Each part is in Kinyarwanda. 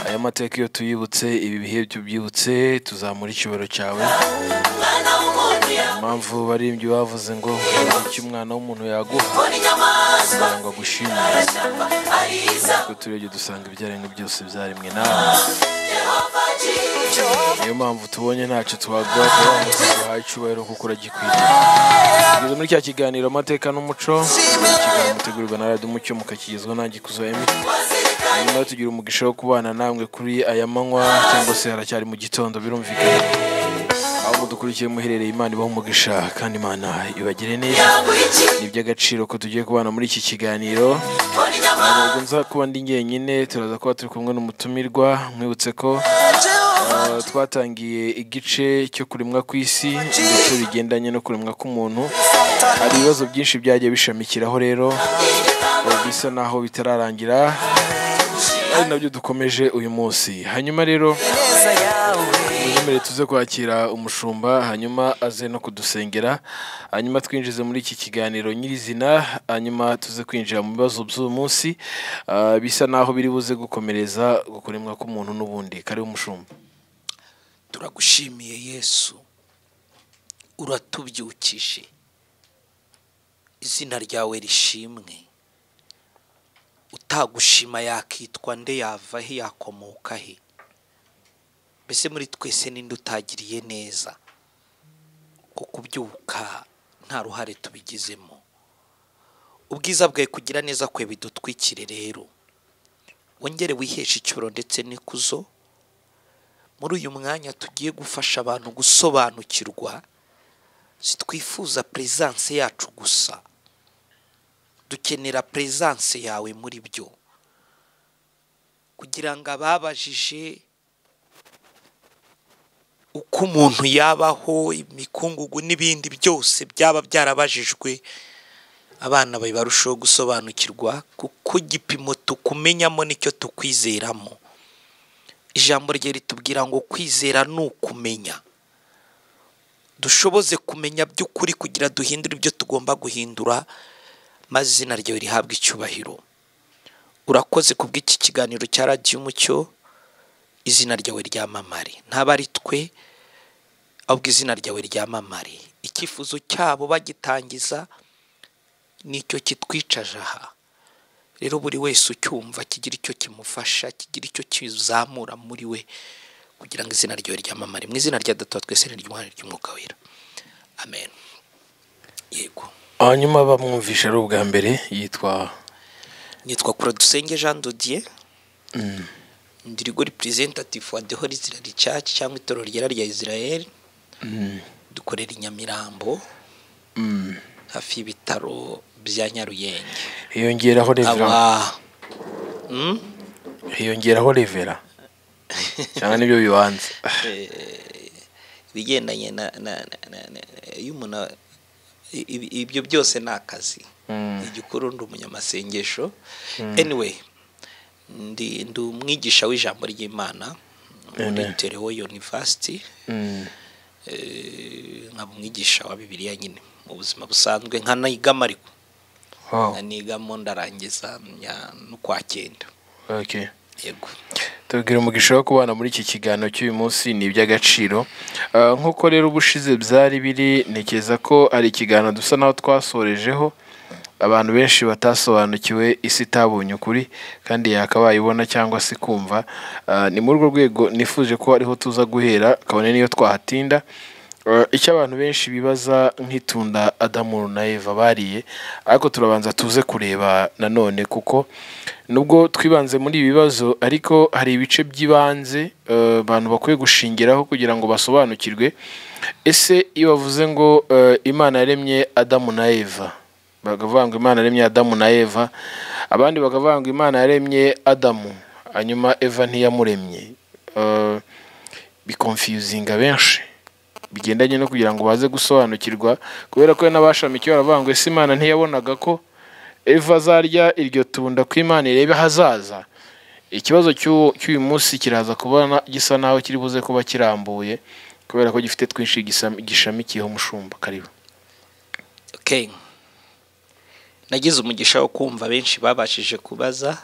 aya mateka iyo tuyibutse ibi bihe byubyibutse tuzamura icyubaro cyawe impamvu baririmbyi bavuze ngo icyo umwana w'umuntu yaguha kugira ngo agushimire kuko turebye dusanga ibyaremwe byose byaremwe nawe niyo mpamvu tubonye ntacyo twaguha tubahaye icyubahiro kuko uragikwiriye tugeze muri cya kiganiro amateka n'umuco ikiganiro mutegurirwa na Radio Umucyo mukakigezwa nanjye Kuzoemi hanyuma tugira umugisha wo kubana namwe kuri aya manywa cyangwa se haracyari mu gitondo birumvikana aho mudukurikiye muherereye Imana ibaho umugisha kandi Imana ibagire neza ni iby'agaciro ko tugiye kubana muri iki kiganiro ntabwo nza kuba ndi njyenyine turaza kuba turi kumwe n'umutumirwa mwibutse ko twatangiye igice cyo kuremwa kw'isi ndetse bigendanye no kuremwa k'umuntu hari ibibazo byinshi byagiye bishamikiraho rero bisa naho bitararangira ari nabyo dukomeje uyu munsi hanyuma rero munyemere tuze kwakira umushumba hanyuma aze no kudusengera hanyuma twinjize muri iki kiganiro nyirizina hanyuma tuze kwinjira mu bibazo by'uyu munsi bisa naho biri buze gukomereza gukuremwa k'umuntu n'ubundi kari umushumba. Turagushimiye Yesu uratubyukije izina ryawe rishimwe utagushima yakitwa nde yava he yakomoka he mbese muri twese ninde utagiriye neza ko kubyuka nta ruhare tubigizemo ubwiza bwawe kugira neza kwe bidutwikire rero wongere wiheshe icyubahiro ndetse n'ikuzo muri uyu mwanya tugiye gufasha abantu gusobanukirwa sitwifuza presence yacu gusa dukenera presence yawe muri byo kugira ngo ababajije uko umuntu yabaho imikungugu n'ibindi byose byaba byarabajijwe abana bawe barushaho gusobanukirwa kuko igipimo tukumenyamo nicyo tukwizeramo ijambo rye ritubwira ngo kwizera ni ukumenya dushoboze kumenya by'ukuri kugira duhindure ibyo tugomba guhindura maze izina ryawe rihabwe icyubahiro urakoze kubw'iki kiganiro cya Radio Umucyo izina ryawe ryamamare ntabari twe ahubwo izina ryawe ryamamare icyifuzo cyabo bagitangiza nicyo kitwicaje aha rero buri wese ucyumva kigira icyo kimufasha kigira icyo kizamura muri we kugira ngo izina ryawe ryamamare mu izina rya Data twese n'Umwana n'Umwuka wera amen. Yego hanyuma bamwumvisha ari ubwa mbere nitwa Kuradusenge Jean Dodier ndirigo representative wa The Holy Israel Church cyangwa itorero ryera rya Israel dukorera i Nyamirambo hafi y'ibitaro bya Nyaruyenge hiyongeraho revera cyangwa nibyo bibanza bigendanye na y'umuntu ibyo byose ni akazi igikuru ndi umunyamasengesho anyway ndi umwigisha w'ijambo ry'Imana muri Terewo University nkaba umwigisha wa Bibiliya nyine mu buzima busanzwe nkanayigamo ariko nkanigamo ndarangiza no kwa 9. Okay. Yego tugira umugisha wo kubana muri iki kiganiro cy'uyu munsi ni iby'agaciro nk'uko rero ubushize byari biri ntekeza ko ari ikiganiro dusa naho twasorejeho abantu benshi batasobanukiwe isi itabonye ukuri kandi yakabayibona cyangwa se kumva ni muri urwo rwego nifuje ko ariho tuza guhera kabone niyo twahatinda icyo abantu benshi bibaza nk'itunda Adamu na Eva bariye ariko turabanza tuze kureba nanone kuko nubwo twibanze muri ibi bibazo ariko hari ibice by'ibanze abantu bakwiye gushingiraho kugira ngo basobanukirwe ese iyo bavuze ngo Imana yaremye Adamu na Eva bakavuga ngo Imana yaremye Adamu na Eva abandi bakavuga ngo Imana yaremye Adamu hanyuma Eva ntiyamuremye biconfusinga benshi bigendanye no kugira ngo baze gusobanukirwa kubera ko n'abashamikiye baravuga ngo ese Imana ntiyabonaga ko Eva azarya iryo tunda ko Imana irebe hazaza ikibazo cy'uyu munsi kiraza kubona gisa naho kiri buze kuba kirambuye kubera ko gifite twinshi gishamikiyeho umushumba karibu. Okay, nagize umugisha wo kumva benshi babashije kubaza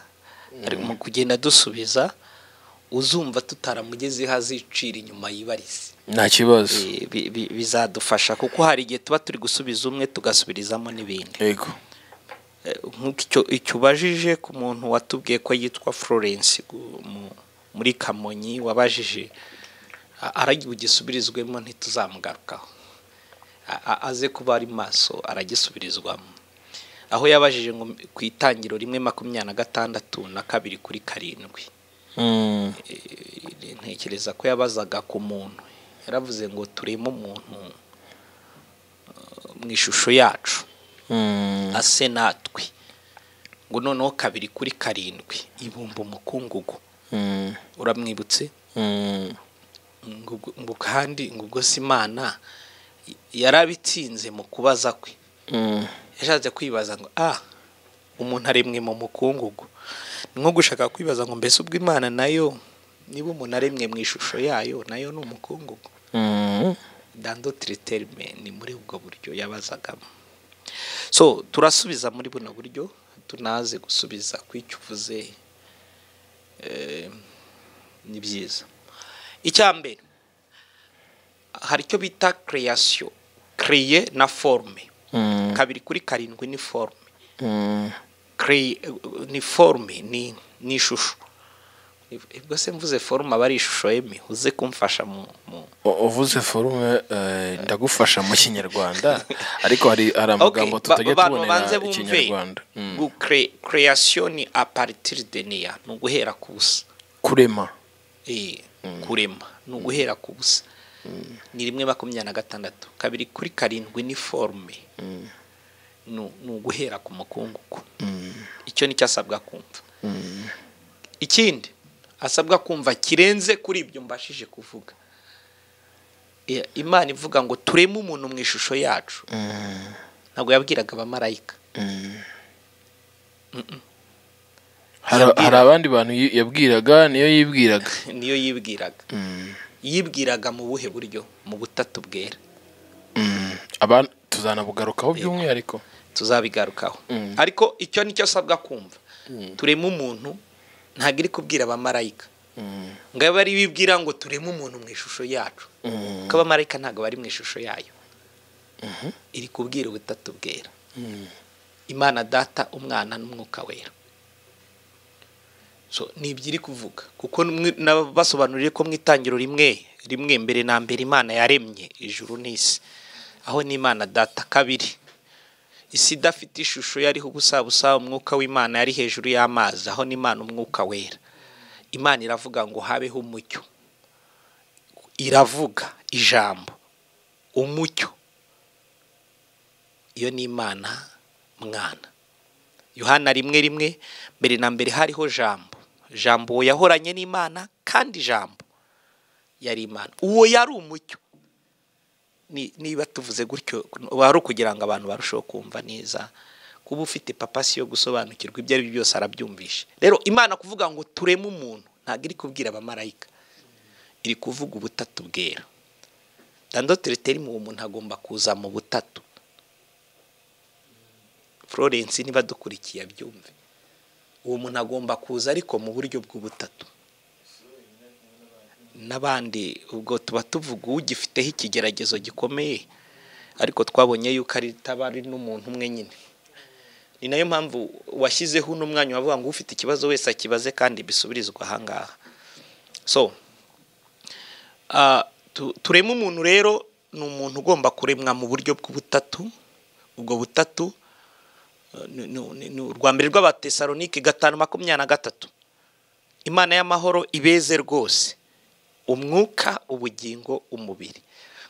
ari mu kugenda dusubiza uzumva tutaramugezeho azicira inyuma yibarize. nta kibazo. Bizadufasha kuko hari igihe tuba turi gusubiza umwe tugasubirizamo n'ibindi. Yego. Nk'icyo ubajije ku muntu watubwiye ko yitwa Florence muri Kamonyi wabajije aragisubirizwemo ntituzamugarukaho, aze kuba ari maso aragisubirizwamo. Aho yabajije ngo ku itangiro 1:26 na 2:7 ntekereza ko yabazaga ku muntu, yaravuze ngo turemo umuntu mu ishusho yacu ase natwe, ngo noneho 2:7 ibumba umukungugu. Uramwibutse? ngo kandi ngo ubwo si Imana yarabitsinze mu kubaza kwe, yashatse kwibaza ngo umuntu aremwe mu mukungugu. Ni nko gushaka kwibaza ngo mbese ubwo Imana nayo niba umuntu aremwe mu ishusho yayo nayo ni umukungugu. Dans d'autres termes ni muri ubwo buryo yabazagamo. So turasubiza muri buno buryo, tunaze gusubiza kw'icyo uvuze ni byiza. Icyambere hari icyo bita création, créer na forme. 2:7 ni forme. Ni forme ni ishusho. Ubwo se mvuze forme aba ari ishusho yemi, uze kumfasha mu uvuze forme ndagufasha mu Kinyarwanda ariko hari amagambo tutajya tubonera mu Kinyarwanda. Création ni à partir de nia, no guhera ku busa. Kurema. Kurema no guhera ku busa. Ni 1:26. 2:7 ni forme. No guhera ku mukungugu. Icyo ni cyasabwa kumva. Ikindi asabwa kumva kirenze kuri ibyo mbashije kuvuga. Imana ivuga ngo tureme umuntu mu ishusho yacu. Ntabwo yabwiraga abamarayika. Hari abandi bantu yabwiraga, niyo yibwiraga. Niyo yibwiraga. Yibwiraga mu buhe buryo? Mu butatu bwera. Abantu tuzanabugarukaho by'umwihariko. Tuzabigarukaho. Ariko icyo nicyo asabwa kumva. Tureme umuntu, ntabwo iri kubwira abamarayika. Ngo bari bibwira ngo tureme umuntu mu ishusho yacu. Ko abamarayika ntabwo bari mu ishusho yayo. Iri kubwira ubutatu bwera. Imana Data, Umwana n'Umwuka Wera. So ni ibyiri kuvuga kuko basobanuriye ko mu itangiro rimwe mbere na mbere Imana yaremye ijuru n'isi. Aho ni Imana Data. 2, isi idafite ishusho yariho ubusabusa, umwuka w'Imana yari hejuru y'amazi. Aho ni Imana Umwuka Wera. Imana iravuga ngo habeho umucyo. Iravuga ijambo umucyo. Iyo ni Imana Mwana. Yohana 1:1 mbere na mbere hariho jambo. Jambo yahoranye n'Imana kandi jambo yari Imana. Uwo yari umucyo. Niba tuvuze gutyo wari kugira ngo abantu barusheho kumva neza, kuba ufite papasi yo gusobanukirwa ibyo ari byose arabyumvisha. Rero Imana kuvuga ngo tureme umuntu ntabwo iri kubwira abamarayika, iri kuvuga ubutatu bwera. Dans d'autres termes uwo muntu agomba kuza mu butatu. Florence niba dukurikiye abyumve, uwo muntu agomba kuza ariko mu buryo bw'ubutatu. N'abandi ubwo tuba tuvuga ugifiteho ikigeragezo gikomeye, ariko twabonye yuko ari tabari n'umuntu umwe nyine. Ni nayo mpamvu washyizeho n'umwanya wavuga ngo ufite ikibazo wese akibaze kandi bisubirizwa ahangaha. So turema umuntu rero ni umuntu ugomba kuremwa mu buryo bw'ubutatu. Ubwo butatu ni urwa mbere rw'Abatesalonike 5:23. Imana y'amahoro ibeze rwose umwuka, ubugingo, umubiri,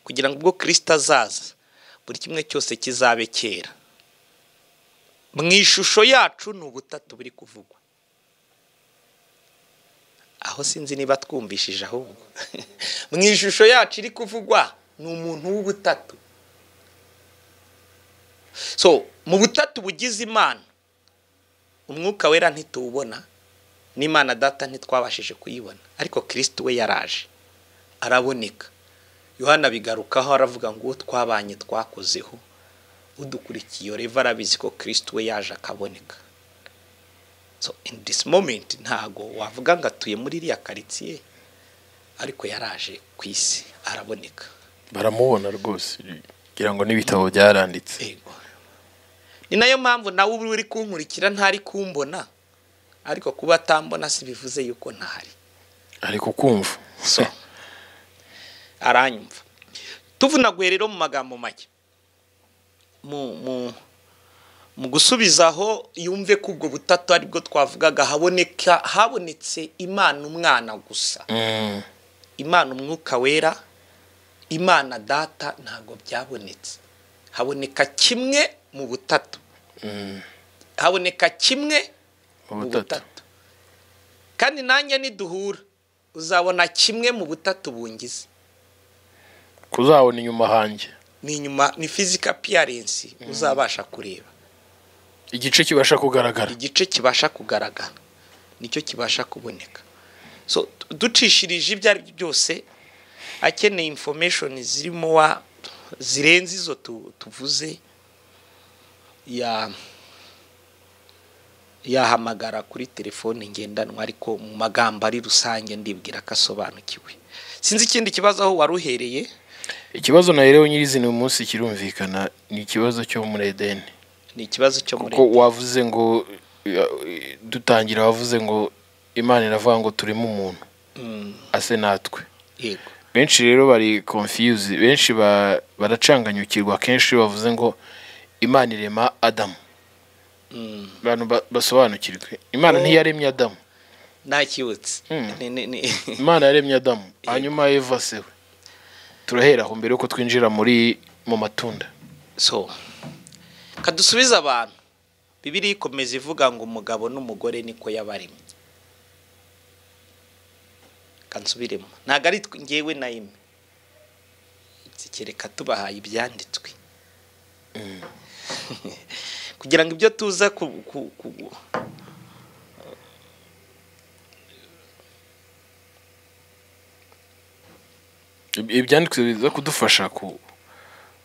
kugira ngo ubwo Kristo azaza buri kimwe cyose kizabe kera. Mu ishusho yacu ni ubutatu buri kuvugwa. Aho sinzi niba twumvishije ahubwo. Mu ishusho yacu iri kuvugwa ni umuntu w'ubutatu. So mu butatu bugize Imana, Umwuka Wera ntituwubona, n'Imana Data ntitwabashije kuyibona, ariko Kristo we yaraje araboneka. Yohana bigarukaho aravuga ngo twabanye twakozeho, udukurikiye reva arabizi ko Kristo we yaje akaboneka. so in this moment ntago wavuga ngo atuye muri iriya karitsiye ariko yaraje ku isi araboneka, baramubona rwose kugira ngo n'ibitabo byaranditse. yego ni nayo mpamvu nawe ubu uri kunkurikira ntari kumbona, ariko kuba atambona si bivuze yuko ntahari, ariko kumva so aranyumva. Tuvunaguye rero mu magambo make mu gusubizaho yumve ko ubwo butatu aribwo twavugaga habonetse Imana umwana gusa, Imana umwuka wera, Imana data ntago byabonetse, haboneka kimwe mu butatu, haboneka kimwe mu butatu. Kandi nanjye niduhura uzabona kimwe mu butatu bungize, kuzabona inyuma hanjye, ni inyuma, ni physical appearance uzabasha kureba, igice kibasha kugaragara, igice kibasha kugaragara nicyo kibasha kuboneka. So ducishirije ibyo ari byose akeneye information zirimo zirenze izo tuvuze, yahamagara kuri telefone ngendanwa, ariko mu magambo ari rusange ndibwira kasobanukiwe. Sinzi ikindi kibazo aho waruhereye. Ikibazo naherewe nyirizina uyu munsi kirumvikana, ni ikibazo cyo muri Edeni. Ni ikibazo cyo muri Edeni, kuko wavuze ngo dutangira, wavuze ngo Imana iravuga ngo turimo umuntu ase natwe. Yego. Benshi rero bari confused, benshi baracanganyukirwa kenshi bavuze ngo Imana irema Adamu. Bantu basobanukirwe, Imana ntiyaremye Adamu, nakibutse. Imana yaremye Adamu, hanyuma Eva sewe. Turahera aho mbere yuko twinjira mu matunda. So kadusubiza abantu, Bibiliya ikomeza ivuga ngo umugabo n'umugore niko yabaremye. Kansubiremo, ntago ari ngewe na imwe, kereka tubahaye ibyanditswe kugira ngo ibyo tuza ibyanditswe biza kudufasha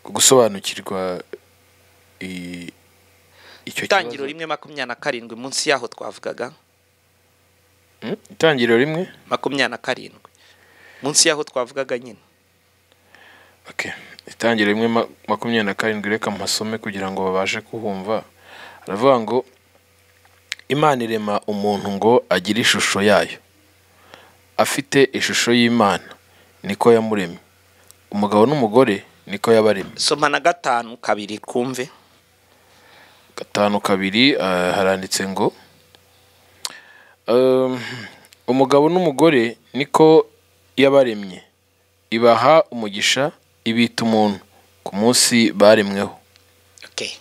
gusobanukirwa icyo Itangiriro 1:27 munsi yaho twavugaga. Itangiriro 1:27 munsi yaho twavugaga nyine. Okay, Itangiriro 1:27 reka mpasome kugira ngo babashe kuhumva. Aravuga ngo Imana irema umuntu ngo agire ishusho yayo, afite ishusho y'Imana niko yamuremye, umugabo n'umugore niko yabaremye. Soma na 5:2 kumve. 5:2 haranditse ngo umugabo n'umugore niko yabaremye, ibaha umugisha, ibita umuntu ku munsi baremweho. Okay,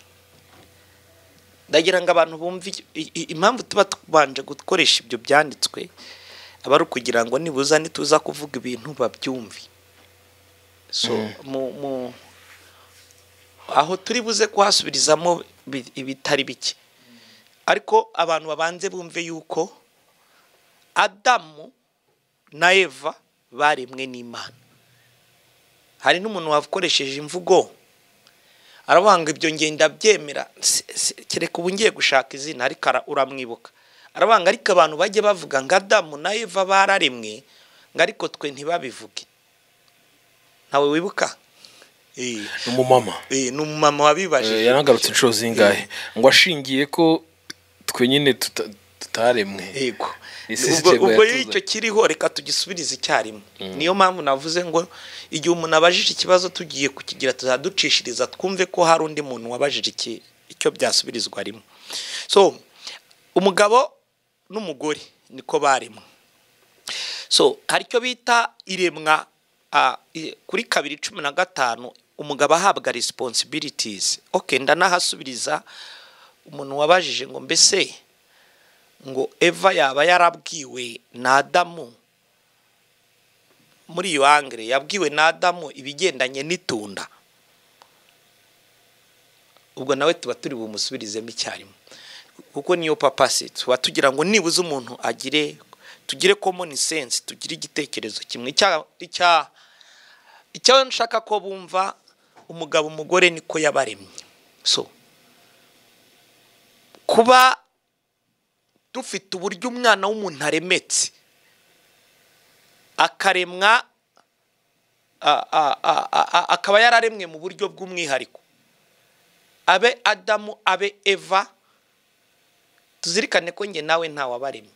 ndagira ngo abantu bumve impamvu tuba tubanje gukoresha ibyo byanditswe, abari kugira ngo nibuza nituza kuvuga ibintu babyumve. So aho turi buze kuhasubirizamo ibitari bike, ariko abantu babanze bumve yuko Adamu na Eva baremwe n'Imana. Hari n'umuntu wakoresheje imvugo arabanga ibyo ngenda byemera, kereka ubu ngiye gushaka izina ariko uramwibuka. Arabanga ariko abantu bajye bavuga ngo Adamu na Eva bararemwe, ngo ariko twe ntibabivuge. Nawe wibuka? Umumama. N'umumama wabibaje. Yanagarutse inshuro zingahe ngo ashingiye ko twe nyine tutaremwe. Yego. Ubwo icyo kiriho reka tugisubirize icyarimwe. Niyo mpamvu navuze ngo igihe umuntu abajije ikibazo tugiye kukigira tuzaducishiriza twumve ko hari undi muntu wabajije icyo byasubirizwa rimwe. So umugabo n'umugore niko baremwe. So hari icyo bita iremwa kuri 2:15 umugabo ahabwa responsibilities. Okay, ndanahasubiriza umuntu wabajije ngo mbese ngo Eva yaba yarabwiwe na Adamu, muri iyo angre yabwiwe na Adamu ibigendanye n'itunda. Ubwo nawe tuba turi bumusubirizemo icyarimwe, kuko niyo papasi tuba tugira ngo nibuze umuntu tugire common sense, tugire igitekerezo kimwe. Icyo nshaka ko bumva, umugabo umugore niko yabaremye. So kuba dufite uburyo umwana w'umuntu aremetse akaremwa akaba yararemwe mu buryo bw'umwihariko, abe Adamu abe Eva, tuzirikane ko njye nawe ntawabaremye.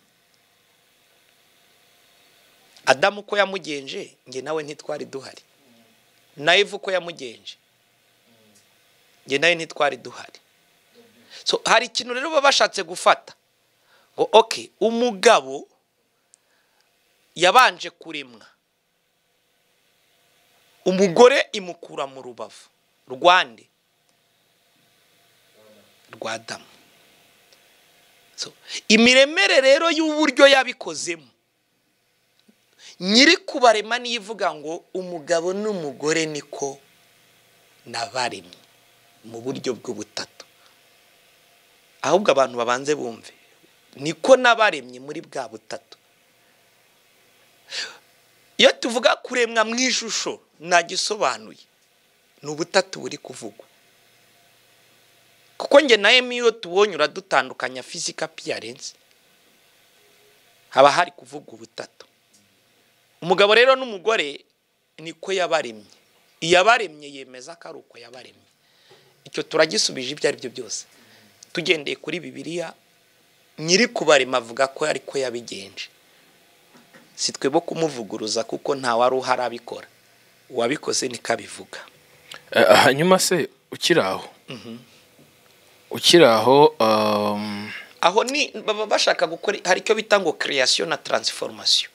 Adamu uko yamugenje njye nawe ntitwari duhari, na Eva uko yamugenje njye nawe ntitwari duhari. So hari ikintu rero baba bashatse gufata ngo okay, umugabo yabanje kuremwa, umugore imukura mu rubavu rwande rwa Adamu. So imiremere rero y'uburyo yabikozemo, nyiri kubarema nivuga ngo umugabo n'umugore niko nabaremye mu buryo bw'ubutatu. Ahubwo abantu babanze bumve niko nabaremye muri bwa butatu. Iyo tuvuga kuremwa mu ishusho nagisobanuye, ni ubutatu buri kuvugwa. Kuko nge naye miyo tubonye uradutandukanya physical appearance, haba hari kuvuga ubutatu. Umugabo rero n'umugore niko yabaremye, iyabaremye yemeza ko ari uko yabaremye. Icyo turagisubije ibyo ari byo byose tugendeye kuri Bibiliya. Nyiri kubarema avuga ko ariko yabigenje, si twebo kumuvuguruza kuko nta wari uhari abikora, uwabikoze nikabivuga. Hanyuma se ukiraho ukiraho aho ni baba bashaka gukora, hari icyo bita ngo creation na transformation.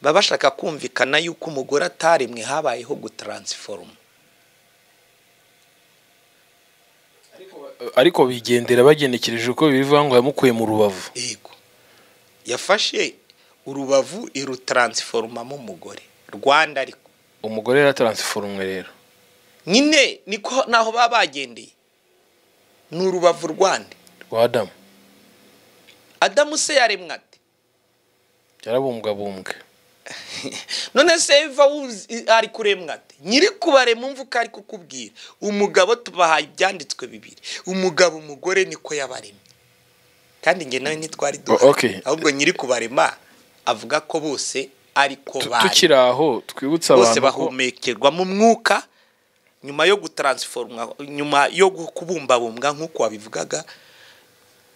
Baba bashaka kumvikana yuko umugore ataremwe habayeho gutransforma, ariko bigendera bagenekereje uko bivuga ngo yamukuye mu rubavu. Yego, yafashe urubavu irutransformamo umugore Rwanda, ariko umugore yaratransformwe rero nyine niko naho baba bagendeye, ni urubavu Rwanda rwa Adamu. Adamu se yaremwe ate? Yarabumbwabumbwe. None se Eva ari kuremwa ate? Nyiri kubarema mvuka ari kukubwira umugabo tubahaye ibyanditswe bibiri, umugabo umugore niko yabaremye, kandi nge nawe ntitwari duhari. Ahubwo nyiri kubarema avuga ko bose ariko bari. Tukiraho twibutsa abantu bose bahumekerwa mu mwuka nyuma yo gutransforma, nyuma yo kubumbabumbwa nk'uko wabivugaga,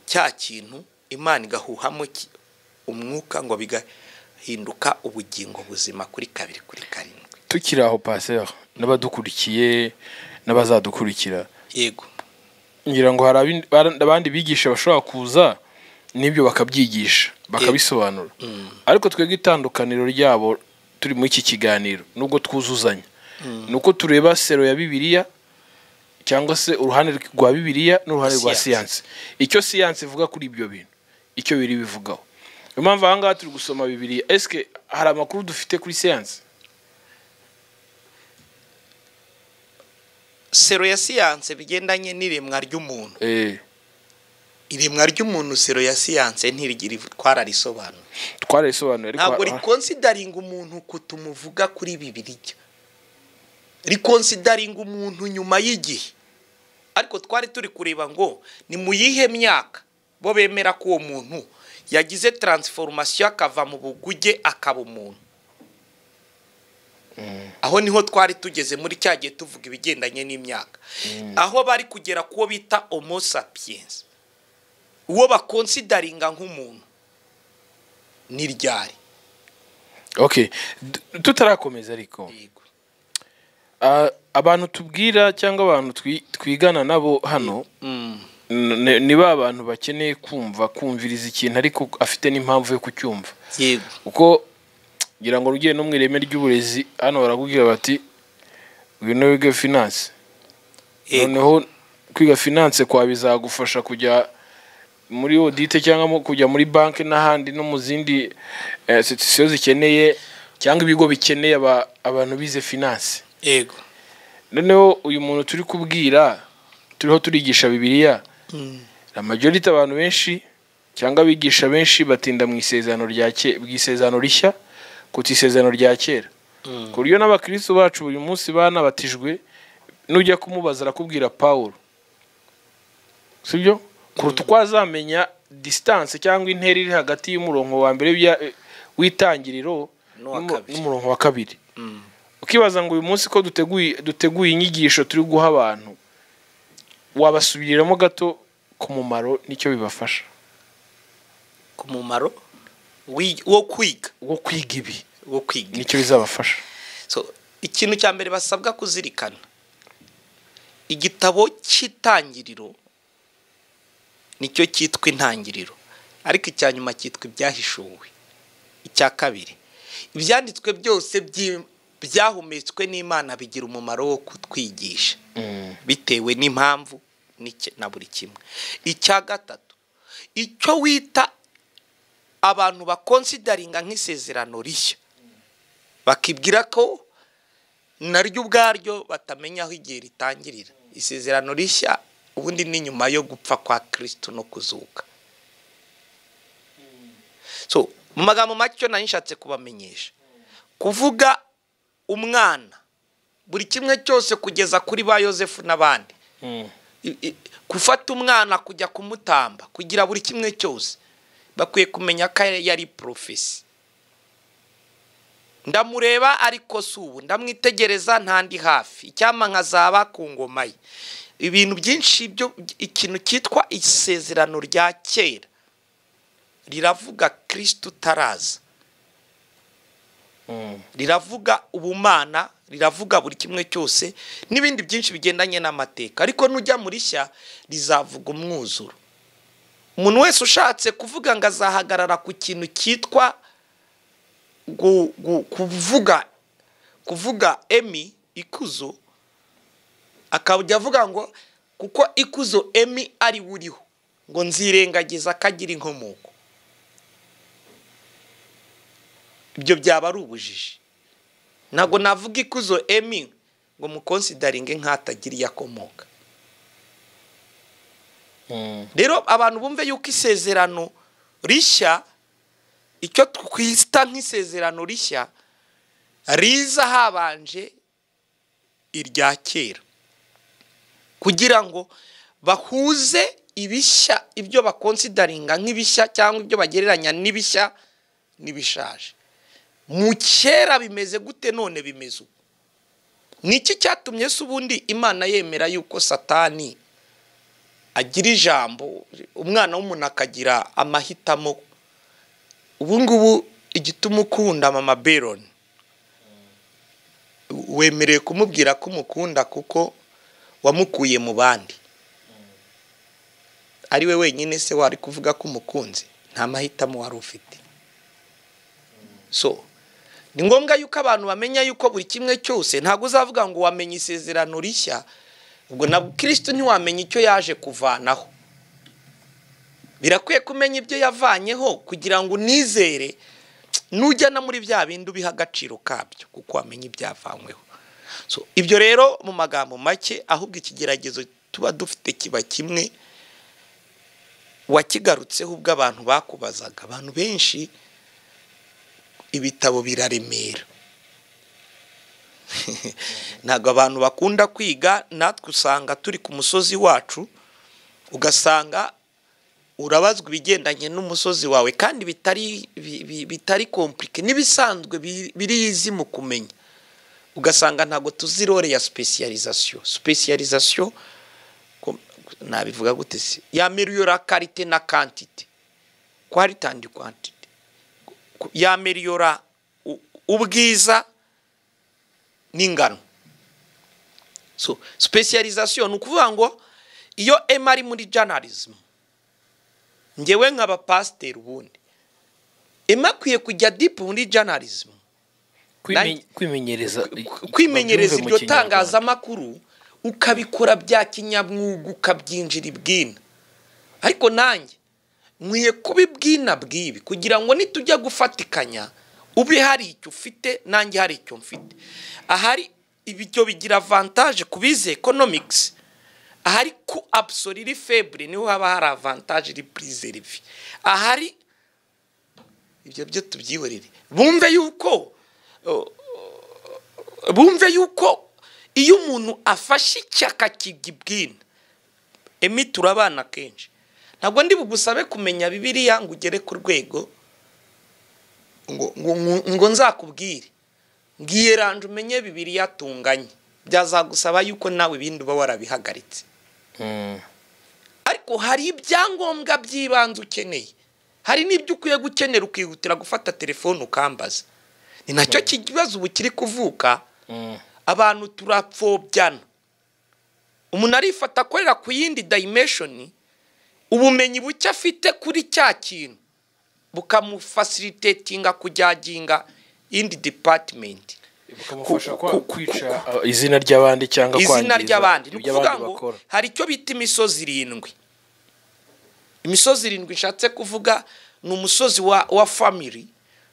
cya kintu Imana igahuhamo umwuka ngo bigahinduka ubugingo buzima kuri kabiri kuri karindwi. Tukiraho pasteur n'abadukurikiye n'abazadukurikira, yego, ngira ngo hari abandi bigisha bashobora kuza nibyo bakabyigisha bakabisobanura, ariko twebwe itandukaniro ryabo turi muri iki kiganiro nubwo twuzuzanya nuko tureba sero ya Bibiliya cyangwa se uruhande rwa Bibiliya n'uruhande rwa science. Icyo science ivuga kuri ibyo bintu, icyo biri bivugaho. Impamvu ahangaha turi gusoma Bibiliya, eske hari amakuru dufite kuri science? Sero ya science bigendanye n'iremwa ry'umuntu. Iremwa ry'umuntu sero ya science ntirigira twararisobanura. Twarayisobanura ariko ntabwo reconsidering umuntu kutumuvuga kuri Bibiliya, reconsidering umuntu nyuma y'igihe. Ariko twari turi kureba ngo ni mu yihe myaka bo bemera ko uwo muntu yagize transformation akava mu buguge akaba umuntu. Aho niho twari tugeze muri cyagiye tuvuga ibigendanye n'imyaka, aho bari kugera kuwo bita homo sapiens, uwo bakonsideringa nk'umuntu ni ryari. Okay, tutarakomeza ariko abantu tubwira cyangwa abantu twigana nabo hano niba abantu bakeneye kumviriza ikintu ariko afite n'impamvu yo kucyumva. Yego, uko ngira ngo rugiye no mu ireme ry'uburezi hano barakubwira bati ngwino wige finance. Noneho kwiga finance kwa bizagufasha kujya muri audit cyangwa kujya muri banki n'ahandi no mu zindi institutions zikeneye cyangwa ibigo bikeneye abantu bize finance. Yego, noneho uyu muntu turi kubwira turiho turigisha Bibiliya, la majority abantu benshi cyangwa bigisha benshi batinda mu isezerano bw'isezerano rishya kuti isezerano rya kera. Ku buryo n'abakristo bacu uyu munsi banabatijwe nujya kumubaza arakubwira Paulo, sibyo? Kuruta uko azamenya distance cyangwa intera iri hagati y'umurongo wa mbere w'itangiriro n'umurongo wa kabiri. Ukibaza ngo uyu munsi ko duteguye inyigisho turi guha abantu, wabasubiriramo gato ku mumaro nicyo bibafasha, ku mumaro wo kwiga ibi nicyo bizabafasha. So ikintu cya mbere basabwa kuzirikana, igitabo cy'itangiriro nicyo cyitwa intangiriro, ariko icya nyuma cyitwa ibyahishuwe. Icya kabiri, ibyanditswe byose byahumetswe n'Imana bigira umumaro wo kutwigisha bitewe n'impamvu na buri kimwe. Icya gatatu, icyo wita abantu bakonsidaringa nk'isezerano rishya, bakibwira ko naryo ubwaryo batamenya aho igihe ritangirira. Isezerano rishya ubundi ni nyuma yo gupfa kwa Kristo no kuzuka. So mu magambo make cyo nanishatse kubamenyesha, kuvuga umwana buri kimwe cyose kugeza kuri ba Yosefu n'abandi, gufata umwana kujya kumutamba, kugira buri kimwe cyose bakwiye kumenya ko yari profesi. Ndamureba ariko subu ndamwitegereza ntandi hafi, icyama nkazaba ku ngoma ye. Ibintu byinshi byo ikintu cyitwa isezerano rya kera riravuga Kristo taraza, riravuga ubumana, riravuga buri kimwe cyose n'ibindi byinshi bigendanye n'amateka. Ariko nujya muri shya rizavuga umwuzuro. Umuntu wese ushatse kuvuga ngo azahagarara ku kintu cyitwa kuvuga emi ikuzo, akajya avuga ngo kuko ikuzo emi ari buriho ngo nzirengagiza akagira inkomoko, ibyo byaba ari ubujiji. Ntabwo navuga ikuzo emi ngo mukonsidaringe nk'atagira iyo akomoka. Rero abantu bumve yuko isezerano rishya, icyo twita nk'isezerano rishya, riza habanje irya kera, kugira ngo bahuze ibishya, ibyo bakonsidaringa nk'ibishya cyangwa ibyo bagereranya n'ibishya n'ibishaje. Mu kera bimeze gute, none bimeze uko? Niki cyatumye se ubundi Imana yemera yuko Satani agira ijambo, umwana w'umuntu akagira amahitamo? Ubu ngubu igituma ukunda Mama Beron, wemereye kumubwira ko umukunda kuko wamukuye mu bandi. Ari we wenyine se wari kuvuga ko umukunzi? Nta mahitamo wari ufite. So ni ngombwa yuko abantu bamenya yuko buri kimwe cyose, ntabwo uzavuga ngo wamenye isezerano rishya ubwo na Kristo ntiwamenye icyo yaje kuvanaho. Birakwiye kumenya ibyo yavanyeho kugira ngo unizere, nujya na muri bya bindi ubiha agaciro kabyo kuko wamenye ibyavanyweho. So ibyo rero mu magambo make, ahubwo ikigeragezo tuba dufite kiba kimwe, wakigarutseho ubwo abantu bakubazaga. Abantu benshi ibitabo biraremera, ntabwo abantu bakunda kwiga. Natwe usanga turi ku musozi wacu, ugasanga urabazwa ibigendanye n'umusozi wawe kandi bitari komplike, n'ibisanzwe birizi mu kumenya. Ugasanga ntabwo tuzi role ya specialisation nabivuga gute se, yameliora qualité na quantité, qualité and quantité, yameliora ubwiza n'ingano. So specialisation ukuvuga ngo iyo emari muri journalism, ngewe nk'aba pastor ubundi emakwiye kujya deep muri journalism, kwimenyereza iryo tangazamakuru, ukabikora bya kinyamwuga, ukabyinjira ibwina. Ariko nanjye nkwiye kubibwina bwibi kugira ngo nitujya gufatikanya ube hari icyo ufite nanjye hari icyo mfite. Ahari ibyo bigira avantage kubize economics, ahari ku absolute faible niho haba hari avantage iri preserve. Ahari ibyo byo tubyihorere, bumve yuko iyo umuntu afashe icyaka kigibwina, emi turabana kenshi ntabwo ndi bugusabe kumenya Bibiliya ngo ugere ku rwego ngo nzakubwire ngiye ranje umenye Bibiliya tunganye, byazagusaba yuko nawe ibindi uba warabihagaritse. Ariko hari ibyangombwa by'ibanze ukeneye, hari n'ibyo ukwiye gukenera ukihutira gufata telefone ukambaza. Ni nacyo kibazo ubu kiri kuvuka. Abantu turapfobya, umuntu arifata akorera ku yindi dimension, ubumenyi bucye afite kuri cya kintu bukamufacilitatinga kujyaginga indi department, bukamufasha kwica izina ry'abandi cyangwa kwangiza izina ry'abandi. Ni ukuvuga ngo hari icyo bita imisozi 7. Imisozi 7 nshatse kuvuga ni umusozi wa family,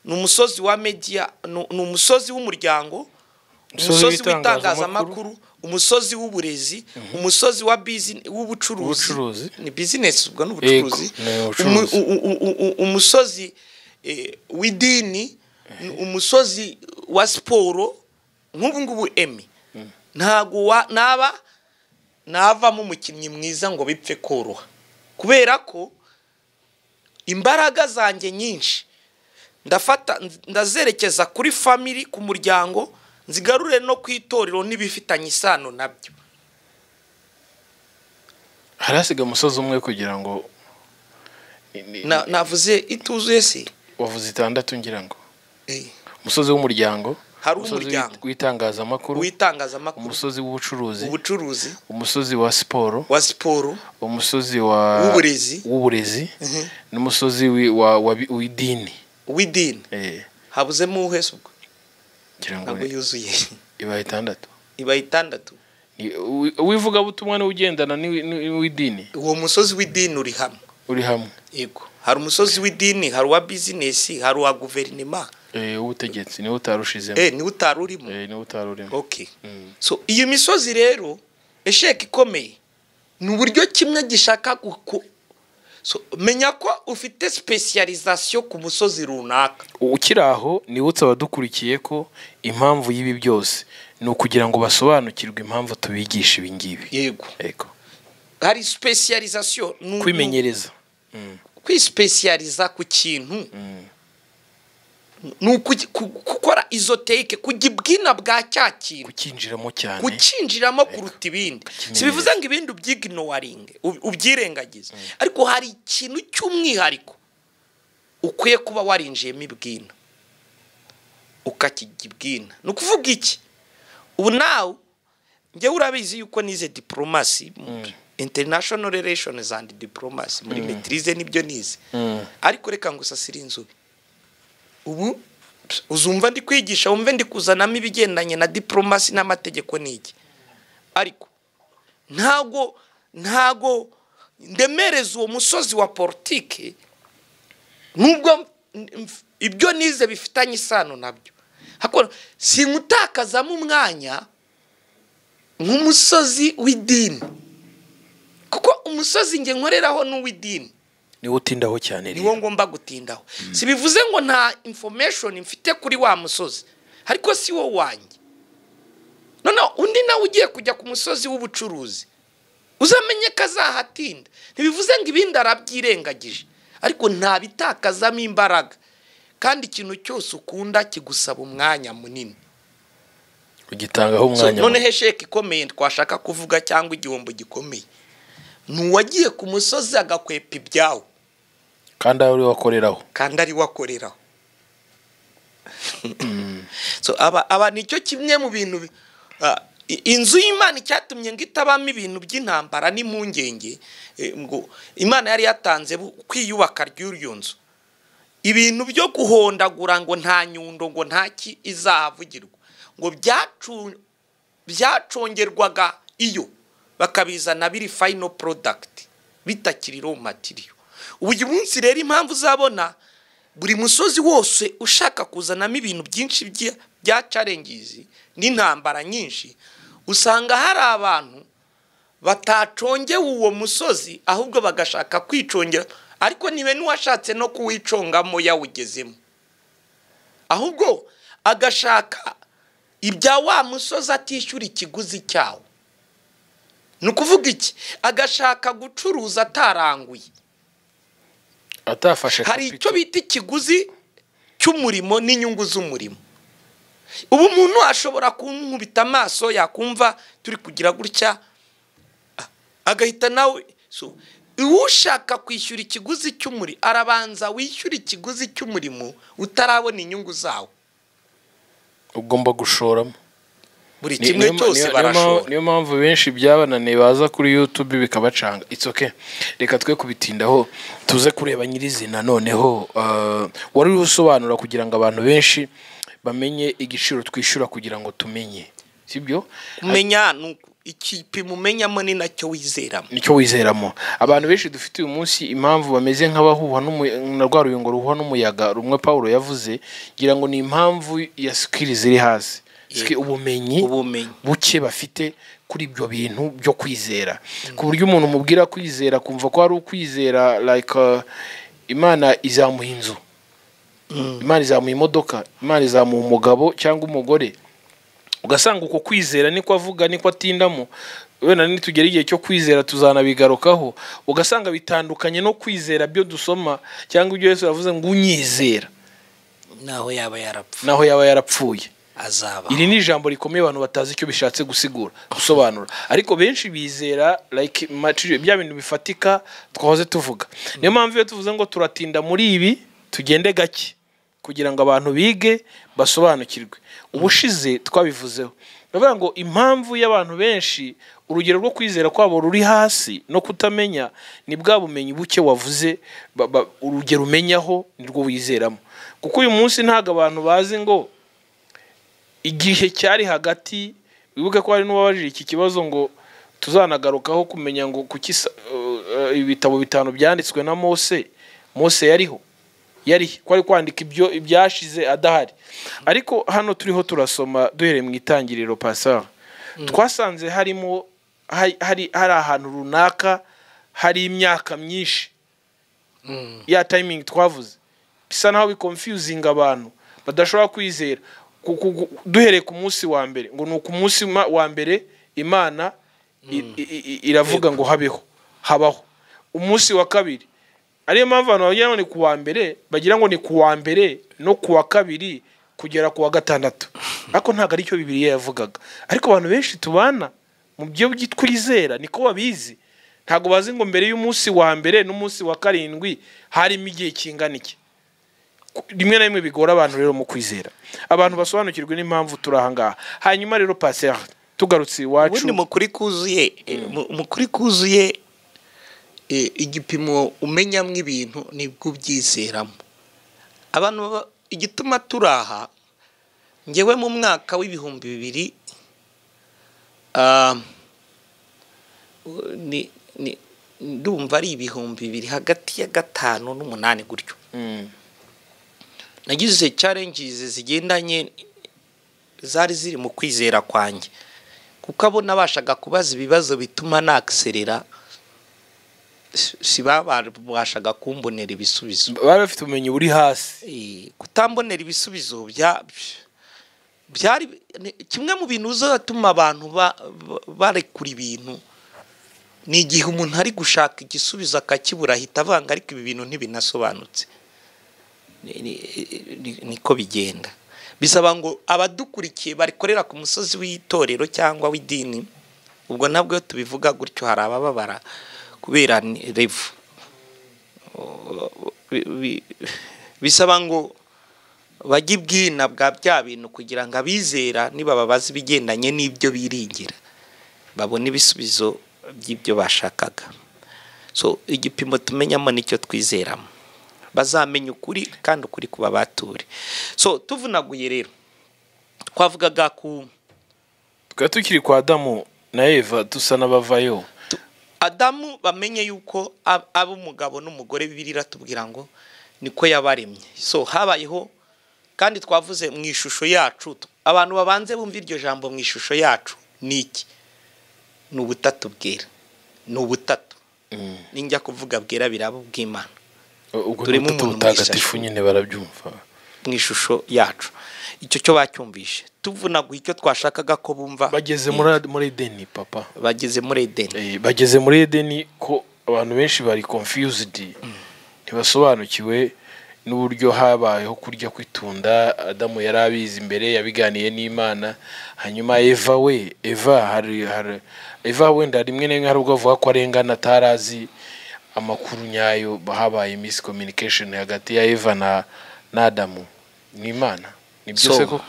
ni umusozi wa media, ni umusozi w'umuryango, umusozi w'itangazamakuru, umusozi w'uburezi, umusozi wa w'ubucuruzi, ni business ubwo n'ubucuruzi, umusozi w'idini, umusozi wa siporo. Nk'ubu ngubu Emi ntago navamo umukinnyi mwiza ngo bipfe koroha, kubera ko imbaraga zanjye nyinshi ndazerekeza kuri family, ku muryango, nzigarure no kwitorero n'ibifitanye isano nabyo. harasiga umusozi umwe kugira ngo navuze ituzuye se, wavuze 6 ngira ngo umusozi w'umuryango, hari umuryango w'itangazamakuru, umusozi w'ubucuruzi, umusozi wa siporo, umusozi w'uburezi, n'umusozi w'idini. Habuzemo uhese ubwo ntabwo yuzuye, ibaye 6. Wivuga butumwa ni ugendana n'idini. Uwo musozi w'idini uri hamwe. Yego, hari umusozi w'idini, hari wa business, hari wa guverinoma, ubutegetsi niwe utarushizemo. Niwe utarurimo. Niwe utarurimo. Okay. So iyo misozi rero esheke ikomeye ni uburyo kimwe gishaka so menya ko ufite specialization ku musozi runaka. Ukiraho nibutse abadukurikiye ko impamvu y'ibi byose ni ukugira ngo basobanukirwe impamvu tubigisha ibi ngibi. Yego. Hari specialization, kwimenyereza, kwispecializa ku kintu, gukora izoteke, kugibwina bwa cya kintu, kukinjiramo kuruta ibindi. Si bivuze ngo ibindi ubyignoring ubyirengagiza, ariko hari ikintu cy'umwihariko ukwiye kuba warinjiyemo ibwina ukakigibwina. No kuvuga iki? Ubu nawe nge urabizi yuko nize diplomacy, international relations and diplomacy, muri maîtrise nibyo nize. Ariko reka ngusasira inzubi. Ubu uzumva ndi kwigisha, wumve ndi kuzanamo ibigendanye na diplomacy n'amategeko n'iki. Ariko ntago ndemereza uwo musozi wa politike, nubwo ibyo nize bifitanye isano nabyo. Hako singutakazamo umwanya nk'umusozi w'idini, kuko umusozi nge nkoreraho n'uw'idini niwo utindaho cyane, niwo ngomba gutindaho. Si bivuze ngo nta information mfite kuri wa musozi, ariko si wo wanjye. None undi nawe ugiye kujya ku musozi w'ubucuruzi, uzamenye kazahatinda. Ntibivuze ngo ibindi arabyirengagije, ariko nta bitakazamo imbaraga. Kandi ikintu cyose ukunda kigusaba umwanya munini, ugitangaho umwanya. None hesheke ikomeye twashaka kuvuga cyangwa igihombo gikomeye, nuwagiye ku musozi agakwepa ibyawo, kandi ari wakoreraho. So aba nicyo kimwe mu bintu, inzu y'Imana cyatumye ngo itabamo ibintu by'intambara n'impungenge, ngo Imana yari yatanze kwiyubaka ry'uriyo nzu. Ibintu byo guhondagura ngo nta nyundo, ngo ntaki izahavugirwa, ngo byacongerwaga iyo bakabizana biri final product, bitakiri raw material. Uyu munsi rero impamvu uzabona buri musozi wose ushaka kuzanamo ibintu byinshi bya challenges n'intambara nyinshi, usanga hari abantu batacongeye uwo musozi, ahubwo bagashaka kwicongera. Ariko niwe nuwashatse no kuwicongamo yawugezemo, ahubwo agashaka ibya wa musozi atishyura ikiguzi cyawo. Nukuvuga iki? Agashaka gucuruza ataranguye, atafashe hari icyo bita ikiguzi cy'umurimo n'inyungu z'umurimo. ubu umuntu ashobora kunkubita amaso yakumva turi kugira gutya agahita nawe ushaka kwishyura ikiguzi cy'umurimo arabanza wishyura ikiguzi cy'umurimo utarabona inyungu zawo. ugomba gushoramo buri kimwe cyose barashora. Niyo mpamvu benshi byabananiye baza kuri YouTube bikabacanga. It's okay, reka twe kubitindaho tuze kureba nyirizina. Noneho wari usobanura kugira ngo abantu benshi bamenye igiciro twishyura kugira ngo tumenye, sibyo? Kumenya ikipimo umenyamo ni nacyo wizeramo. Nicyo wizeramo. Abantu benshi dufite uyu munsi impamvu bameze nk'abahuha na rwa ruyungo ruhuha n'umuyaga rumwe Paulo yavuze, ngira ngo ni impamvu ya skill ziri hasi, ubumenyi buke bafite kuri ibyo bintu byo kwizera, ku buryo umuntu mubwira kwizera kumva ko ari ukwizera like Imana izamuha inzu, Imana izamuha imodoka, Imana izamuha umugabo cyangwa umugore. Ugasanga uko kwizera niko avuga niko atindamo. Wenda nitugera igihe cyo kwizera tuzanabigarukaho. Ugasanga bitandukanye no kwizera byo dusoma cyangwa ibyo Yesu yavuze ngo unyizera naho yaba yarapfuye azaba. Iri ni ijambo rikomeye abantu batazi icyo bishatse gusobanura. Ariko benshi bizera like material, bya bintu bifatika twahoze tuvuga. Niyo mpamvu iyo tuvuze ngo turatinda muri ibi tugende gake kugira ngo abantu bige basobanukirwe. Ubushize twabivuzeho ndavuga ngo impamvu y'abantu benshi urugero rwo kwizera kwabo ruri hasi no kutamenya ni bwa bumenyi buke wavuze. Urugero umenyaho nirwo wizeramo, kuko uyu munsi ntago abantu bazi ngo igihe cyari hagati. Wibuke ko hari n'uwabajije iki kibazo ngo tuzanagarukaho kumenya ngo kuki ibitabo 5 byanditswe na Mose yari kwari kwandika ibyo ibyashize adahari. Ariko hano turiho turasoma duhereye mu itangiriro Pastor, twasanze harimo hari ahantu runaka hari imyaka myinshi ya timing twavuze bisa naho biconfusing abantu badashobora kwizera. Duhereye ku munsi wa mbere ngo nuko umunsi wa mbere Imana iravuga ngo habaho umunsi wa kabiri. Ariyo mpamvu abantu bagira ngo ni ku wa mbere bagira ngo ni ku wa mbere no ku wa kabiri kugera ku wa gatandatu. Ariko ntago ari cyo Bibiliya yavugaga. Ariko abantu benshi tubana mu byo byitwizera niko babizi. Ntago bazi ngo mbere y'umunsi wa mbere n'umunsi wa karindwi harimo igihe kingana iki. Rimwe na rimwe bigora abantu rero mu kwizera. Abantu basobanukirwe n'impamvu turahangaha. Hanyuma rero Pastor tugarutse iwacu, ubundi mukuri kuzuye igipimo umenyamwe ibintu nibwo ubyizeramo. Abantu igituma turaha ngewe mu mwaka w'2000 ndumva ari 2000 hagati ya 5 n'8 gutyo. Nagize challenges zigendanye zari ziri mu kwizera kwanjye, kuko abo nabashaga kubaza ibibazo bituma nakserera sibabashaga kumbonera ibisubizo. Bari bafite ubumenyi buri hasi. Kutambonera ibisubizo byari kimwe mu bintu uzatuma abantu barekura ibintu. Ni igihe umuntu ari gushaka igisubizo akakibura ahita avanga ariko ibi bintu ntibinasobanutse. Niko bigenda. Bisaba ngo abadukurikiye barikorera ku musozi w'itorero cyangwa w'idini, ubwo nabwo tubivuga gutyo hari abababara kubera revu. Bisaba ngo bajye ibwina bwa bya bintu kugira ngo abizera niba babaza ibigendanye n'ibyo biringira babone ibisubizo by'ibyo bashakaga. So igipimo tumenyamo nicyo twizeramo. Bazamenya ukuri kandi ukuri kuba bature. So tuvunaguye rero twavugaga tukiri kwa Adamu na Eva dusa n'abavayo. Adamu bamenye yuko abo umugabo n'umugore Bibiliya iratubwira ngo niko yabaremye. So habayeho kandi twavuze mu ishusho yacu. Abantu babanze bumva iryo jambo mu ishusho yacu niki? Ni ubutatu bwera. Ni ubutatu. Ninjya kuvuga bwera birabo bw'Imana. Turimo mutagatifu nyine barabyumva mu ishusho yacu. Icyo cyo bacyumvishe. Tuvunaguye icyo twashakaga ko bumva. Bageze muri Edeni papa. Bageze muri Edeni. Bageze muri Edeni ko abantu benshi bari confused. ntibasobanukiwe n'uburyo habayeho kurya kw'itunda. Adamu yari abizi imbere, yabiganiye n'Imana. Hanyuma Eva wenda rimwe na rimwe hari ubwo avuga ko arengana atarazi amakuru nyayo, habaye miscommunication hagati ya Eva na Adamu n'Imana. Ni byose ko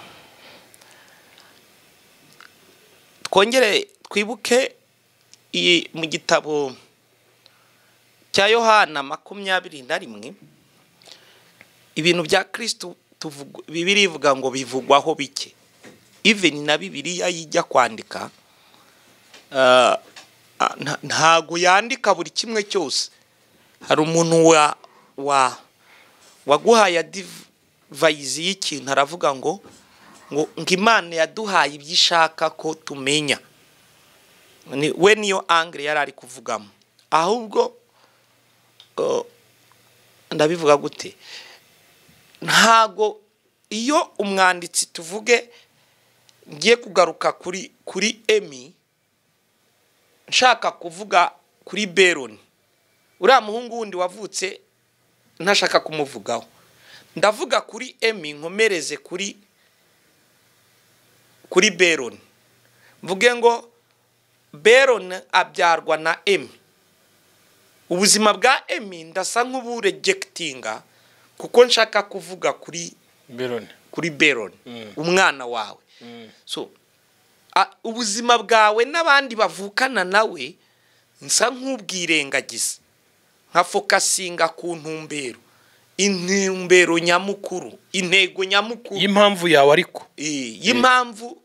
twongere twibuke mu gitabo cya Yohana 21 ibintu bya Kristo Bibiri ivuga ngo bivugwaho bike. Even na Bibiliya yijya kwandika ntago yandika buri kimwe cyose. Hari umuntu waguhaye advice y'ikintu aravuga ngo Imana yaduhaye ibyishaka ko tumenya. We niyo angle yari ari kuvugamo. Ahubwo ndabivuga gute, ntago iyo umwanditsi tuvuge ngiye kugaruka kuri Emi, nshaka kuvuga kuri Beron, uriya muhungu wundi wavutse ntashaka kumuvugaho, ndavuga kuri Emi nkomereze kuri Beron, mvuge ngo Beron abyarwa na Emi. Ubuzima bwa Emi ndasa nk'uburejectinga kuko nshaka kuvuga kuri Beron umwana wawe. So ubuzima bwawe n'abandi bavukana nawe nsa nk'ubwirengagiza, nka focusinga ku intumbero nyamukuru, intego nyamukuru y'impamvu yawe, ariko y'impamvu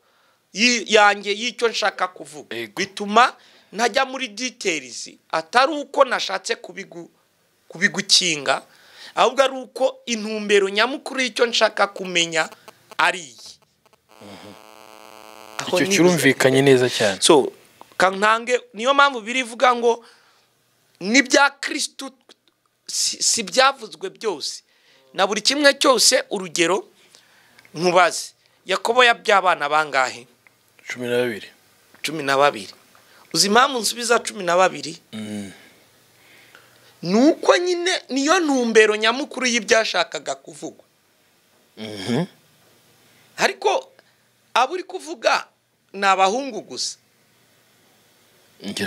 yanjye y'icyo nshaka kuvuga. Bituma ntajya muri details, atari uko nashatse kubigukinga, ahubwo ari uko intumbero nyamukuru y'icyo nshaka kumenya ari icyo cyumvikanye neza cyane. So kantange niyo mpamvu birivuga ngo n'ibya Kristo si byavuzwe byose na buri kimwe cyose. Urugero nkubaze, Yakobo yabyabana bangahe? 12. Uzi impamvu nsubiza 12? Nuko nyine niyo ntumbero nyamukuru y'ibyashakaga kuvugwa. Ariko aburi kuvuga n'abahungu gusa.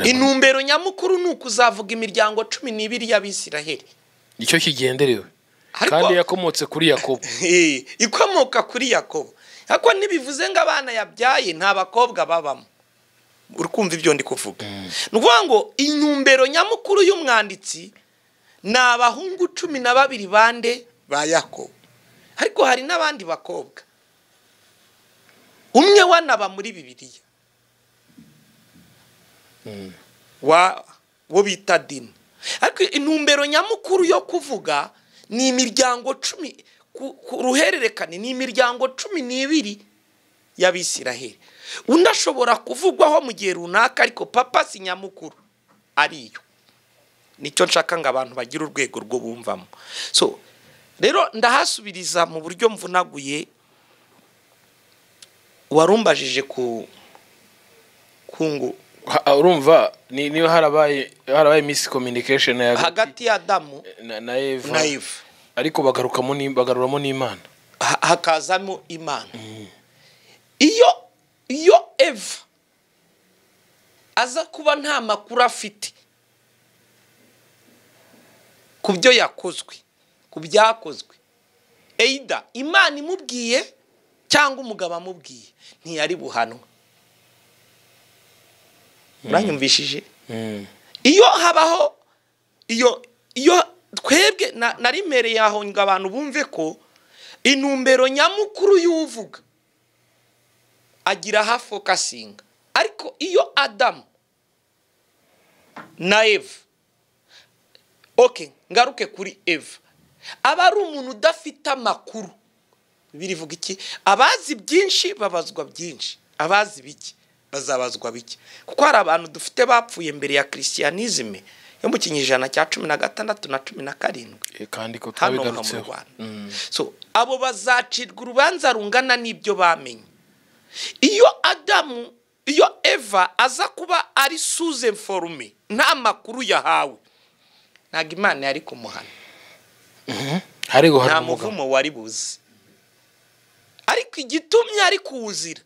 Intumbero nyamukuru nukuzavuga imiryango 12 y'Abisiraheli. Nicyo kigenderewe. Kandi yakomotse kuri Yakobo. Ikomoka kuri Yakobo. Ariko nibivuze ngo abana yabyaye nta bakobwa babamo. Urukumva ibyo ndi kuvuga. Nukuvuga ngo intumbero nyamukuru y'umwanditsi n'abahungu 12 bande ba Yakobo. Ariko hari n'abandi bakobwa. Umwe wanaba muri Bibiliya. Wo bita Dina. Ariko intumbero nyamukuru yo kuvuga ni imiryango 10 ku ruhererekane, ni imiryango 12 y'Abisiraheli. Undashobora kuvugwaho mu gihe runaka, ariko papa si nyamukuru ariyo. Nicyo nshaka ngo abantu bagira urwego rwo bumvamo. So rero ndahasubiriza mu buryo mvunaguye. Warumbajije kungu urumva niyo harabaye miscommunication hagati ya Adamu na Eva, ariko bagaruramo n'Imana, hakazamo Imana. Iyo Eva aza kuba nta makuru afite kubyo yakozwe, kubyakozwe, either Imana imubwiye cyangwa umugabo amubwiye, ntiyari buhanwa. Uranyumvishije? Iyo habaho iyo twebwe narimereye aho ngo abantu bumve ko intumbero nyamukuru y'uvuga agira hafokasinga. Ariko iyo Adamu na Eva, ngaruke kuri Eva, aba ari umuntu udafite amakuru. Birivuga iki? Abazi byinshi babazwa byinshi, abazi bike bazabazwa bike. Kuko hari abantu dufite bapfuye mbere ya Christianisme yo mu kinyejana cya 16 na 17, kandi ko twabigarutseho. So abo bazacirwa urubanza rungana n'ibyo bamenye. Iyo Eva aza kuba ari sous informé, nta makuru yahawe, ntago Imana yari kumuhana. Hariho nta hari umugabo. muvumo wari buze, ariko igitumye ari kuwuzira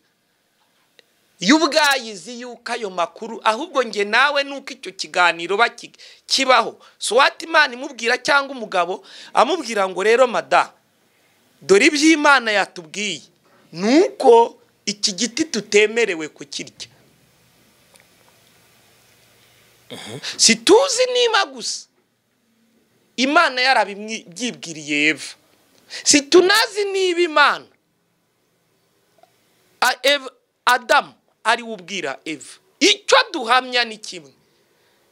y'ubwayizi yuko ayo makuru ahubwo nge nawe nuko icyo kiganiro kibaho. So what Imana imubwira cyangwa umugabo amubwira ngo rero mada, dore iby'Imana yatubwiye nuko iki giti tutemerewe kukirya. Situzi niba gusa Imana yarabibyibwiriye Eva, situnazi niba Imana Adamu ari ubwira Eva. Icyo duhamya ni kimwe,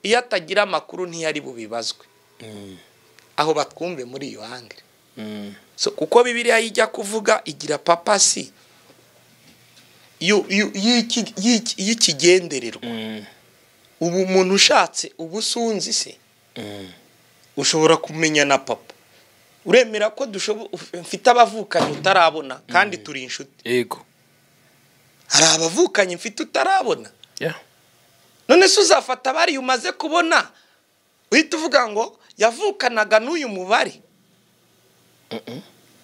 iyo atagira amakuru ntiyari bubibazwe. Aho batwumve muri iyo hangire. So kuko Bibiliya yijya kuvuga igira papasi y'ikigendererwa. Ubu umuntu ushatse ubusunzi se ushobora kumenya na papa, uremera ko mfite abavukanye utarabona kandi turi inshuti. Yego, hari abavukanye mfite utarabona. None se uzafata bari umaze kubona uhita uvuga ngo yavukanaga n'uyu mubare?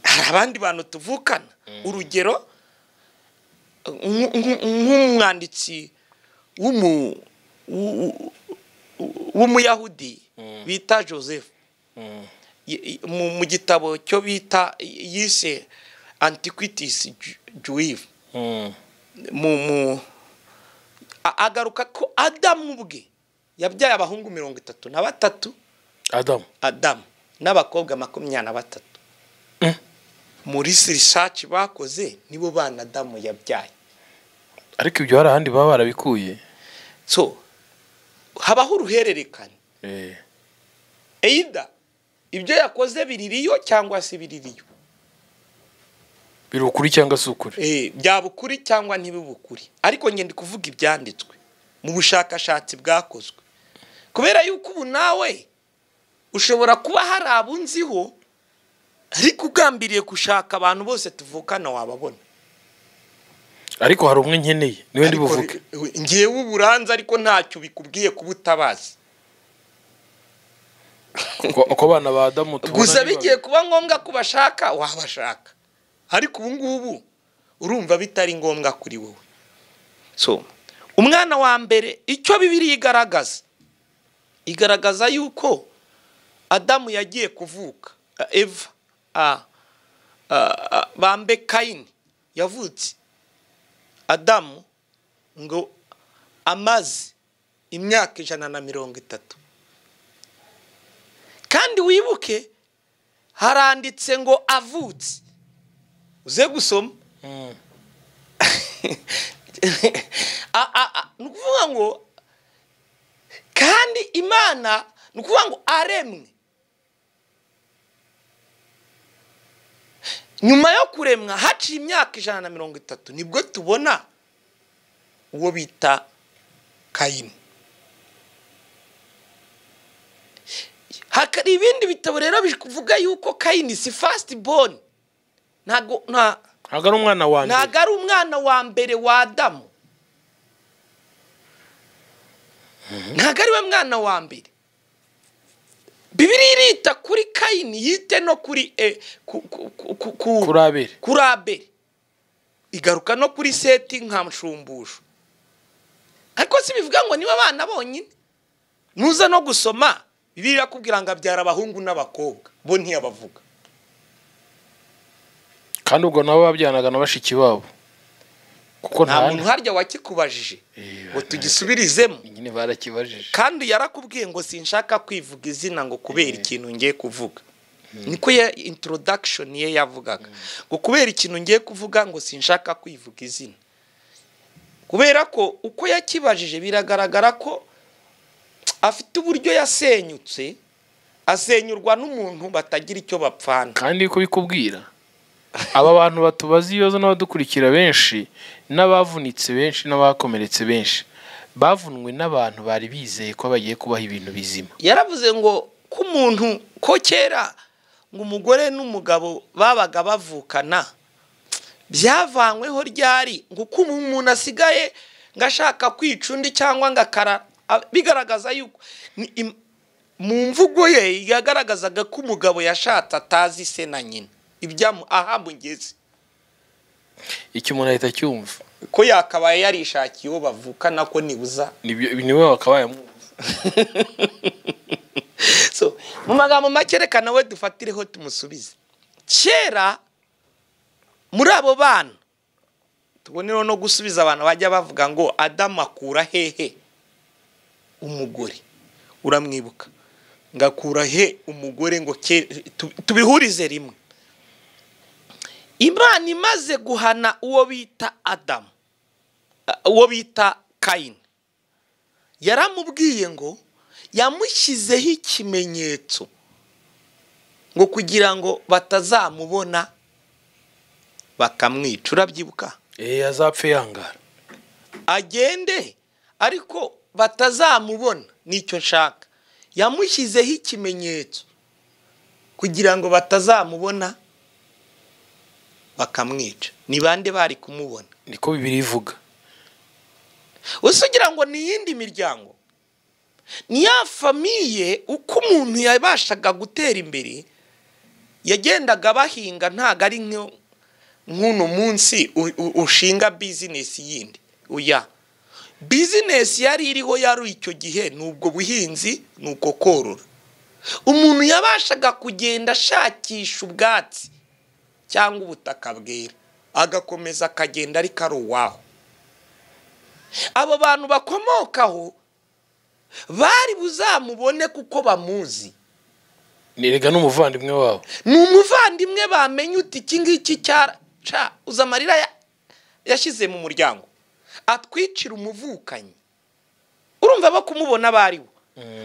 Hari abandi bantu tuvukana. Urugero nk'umwanditsi w'umuyahudi bita Joseph, mu gitabo cyo bita yise Antiquities Juive, agaruka ko Adamu ubwe yabyaye abahungu 33, Adamu n'abakobwa 23. Muri research bakoze nibo bana Adamu yabyaye, ariko ibyo hari ahandi baba barabikuye. So habaho uruhererekane. Either ibyo yakoze biririyo cyangwa se biririyo, birukuri cyangwa se ukuri. Byabukuri cyangwa ntibibukuri, ariko nge ndi kuvuga ibyanditswe mu bushakashatsi bwakozwe. Kubera yuko ubu nawe ushobora kuba hari abunziho ariko ugambiriye gushaka abantu bose tuvukana wababona. Ariko hari umwe nkeneye niwe ndi buvuke. Ngiyewe uburanza ariko ntacyo bikubwiye kubutabazi. Uko bana ba Adamu gusa bigiye kuba ngombwa kubashaka wabashaka, ariko ubu ngubu urumva bitari ngombwa kuri wowe. So umwana wa mbere icyo Bibiliya igaragaza yuko Adamu yagiye kuvuka, Eva bambe Kayini yavutse Adamu ngo amaze imyaka 130. Kandi wibuke haranditse ngo avutse, uze gusoma nukuvuga ngo kandi Imana nukuvuga ngo aremwe. Nyuma yo kuremwa haciye imyaka 130 nibwo tubona uwo bita Kayini. Hakari ibindi bitabo rero bivuga yuko Kayini si first born, ntago ari umwana wa mbere, ntago ari umwana wa mbere wa Adamu, ntago ari we mwana wa mbere. Bibiliya irita kuri Kayini yite no kuri Abeli, igaruka no kuri Seti nka mshumbusho. Ariko si bivuga ngo niba abana bonyine. Nuza no gusoma Bibiliya kubwira ngo abyara abahungu n'abakobwa, bo ntiyabavuga. Kandi ubwo nabo babyanaga na bashiki babo, kuko nta muntu harya wakikubajije ngo tugisubirizemo. Nyine barakibajije, kandi yarakubwiye ngo sinshaka kwivuga izina ngo kubera ikintu ngiye kuvuga. Niko ya introduction ye yavugaga ngo kubera ikintu ngiye kuvuga ngo sinshaka kwivuga izina, kubera ko uko yakibajije biragaragara ko afite uburyo yasenyutse, asenyurwa n'umuntu batagira icyo bapfana. Kandi ko bikubwira aba bantu batubaza ibibazo n'abadukurikira benshi n'abavunitse benshi n'abakomeretse benshi bavunwe n'abantu bari bizeye ko bagiye kubaha ibintu bizima. Yaravuze ngo ko umuntu ko kera ngo umugore n'umugabo babaga bavukana byavanyweho ryari ngo ko umuntu asigaye ngashaka kwica undi cyangwa ngakara, bigaragaza yuko mu mvugo ye yagaragazaga ko umugabo yashatse atazi se na nyina ahamugeze. icyo umuntu ahita cyumva Ko yakabaye yarishakiye uwo bavukana ko nibuza. niwe wakabaye amwumva. So mu magambo make reka nawe dufatireho tumusubize. Kera muri abo bana tubonero no gusubiza abantu bajya bavuga ngo Adamu akura hehe umugore. Uramwibuka ngakura he umugore ngo tubihurize rimwe. Imana imaze guhana uwo bita Adamu, uwo bita Kayini, yaramubwiye ngo yamushyizeho ikimenyetso ngo kugira ngo batazamubona bakamwica. Urabyibuka? Azapfe yangara agende ariko batazamubona. Nicyo nshaka. Yamushyizeho ikimenyetso kugira ngo batazamubona bakamwica. Ni bande bari kumubona? niko Bibiliya ivuga. Usugira ngo ni yindi miryango, ni ya famiye uko umuntu yabashaga gutera imbere yagendaga bahinga. Ntago ari nk'uno munsi ushinga business yindi. Oya, business yari iriho yari icyo gihe nubwo buhinzi nuko korora. Umuntu yabashaga kugenda ashakisha ubwatsi cyangwa ubutaka bwera agakomeza akagenda ariko ari uwaho. Abo bantu bakomokaho bari buzamubone kuko bamuzi. Nirega n'umuvandimwe wabo. Ni umuvandimwe bamenye uti iki ngiki cya uzamarira yashyize mu muryango atwicira umuvukanyi. Urumva bo kumubona bariwo.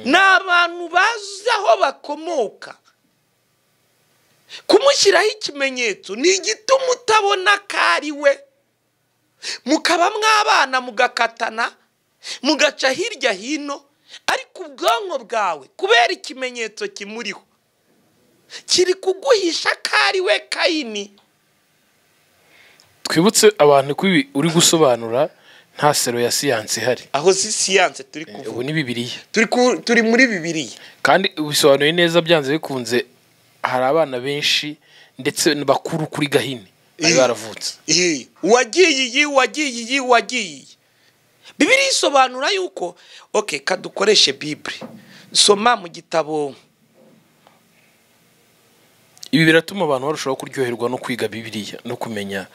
N'abantu bazi aho bakomoka. Kumushyiraho ikimenyetso ni igituma utabona kari we. Mukaba mwabana mugakatana mugaca hirya hino, ariko ubwonko bwawe kubera ikimenyetso kimuriho kiri kuguhisha kari we Kayini. Twibutse abantu ko ibi uri gusobanura nta sero ya siyanse ihari. Aho si siyanse turi kuvuga. Ubu ni Bibiliya. Turi muri Bibiliya. Kandi ubisobanuye neza byanze bikunze. Hari abana benshi ndetse bakuru kuri Gahini bari baravutse. Wagiye. Bibiliya isobanura yuko kadukoreshe Bible. Soma mu gitabo. Ibi biratuma abantu barushaho kuryoherwa no kwiga Bibiliya no kumenya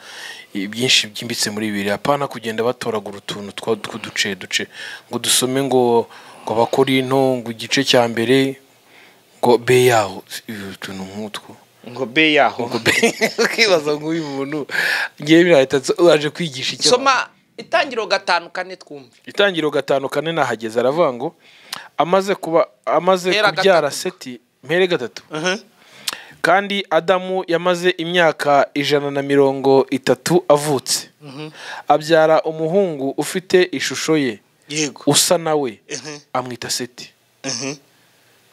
byinshi byimbitse muri Bibiliya. Apana kugenda batoragura utuntu tw'uduce ngo dusome ngo Abakorinto ngo igice cya mbere ngo be yaho utuntu nk'utwo ngo be yaho ukibaza ngo uyu muntu ngiye birahita waje kwigisha icyo. Soma Itangiriro 5:4 twumve. Itangiriro 5:4 nahageze aravuga ngo amaze kubyara Seti mpere 3. Kandi Adamu yamaze imyaka 130 avutse. Abyara umuhungu ufite ishusho ye. Yego. Usa nawe. Amwita Seti.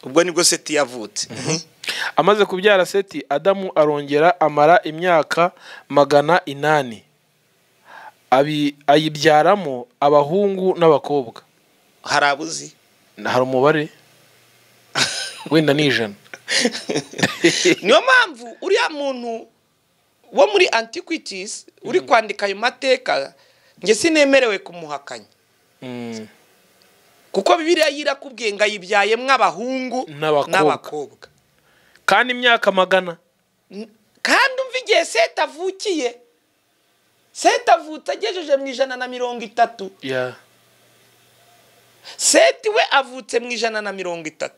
Ubwo nibwo Seti yavutse. Amaze kubyara Seti, Adamu arongera amara imyaka 800. Ayibyaramo abahungu n'abakobwa. Harabuzi? Hari umubare? Wenda ni 100. Niyo mpamvu uriya muntu wo muri Antiquities uri kwandika ayo mateka nge sinemerewe kumuhakanya. Kuko Bibiliya yirakubwiye ngo ayibyayemwe abahungu n'abakobwa. Kandi imyaka 100. Kandi umva igihe Seti avukiye. Seti avutse agejeje mu 130. Yeah. Seti we avutse mu 130.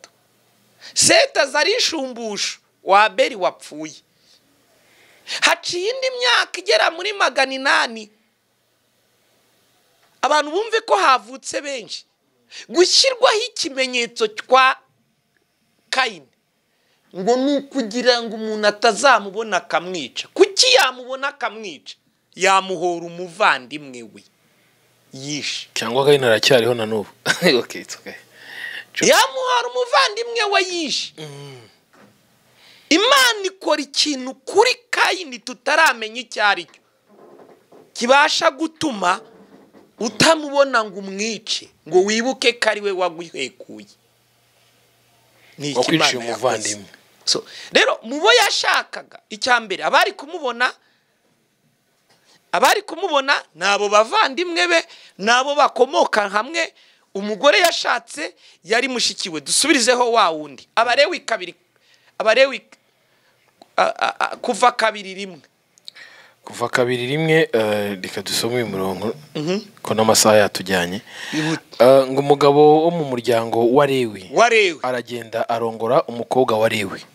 Seti azarishumbusha wa Abeli wapfuye. Haciye indi myaka igera muri 800. Abantu bumve ko havutse benshi. Gushyirwaho ikimenyetso kwa Kayini ngo ni kugira ngo umuntu atazamubona akamwica. Kuki yamubona akamwica? Yamuhora umuvandimwe we yishe. Cyangwa Kayini aracyariho na n'ubu. Okay, it's okay. Yamuhora umuvandimwe we yishe. Imana ikora ikintu kuri Kayini tutaramenya icyo ari cyo kibasha gutuma utamubona ngo umwice ngo wibuke ko ari we waguhekuye. ni wo kwiciye ikimana yakoze. umuvandimwe. So rero mubo yashakaga icyambere abari kumubona nabo bavandimwe be nabo bakomoka hamwe. Umugore yashatse yari mushikiwe. Dusubirizeho wa wundi Abalewi kabiri, kuva kabiri rimwe reka dusome uyu murongo ko n'amasaha yatujyanye. Ngo umugabo wo mu muryango wa Lewi aragenda arongora umukobwa wa Lewi.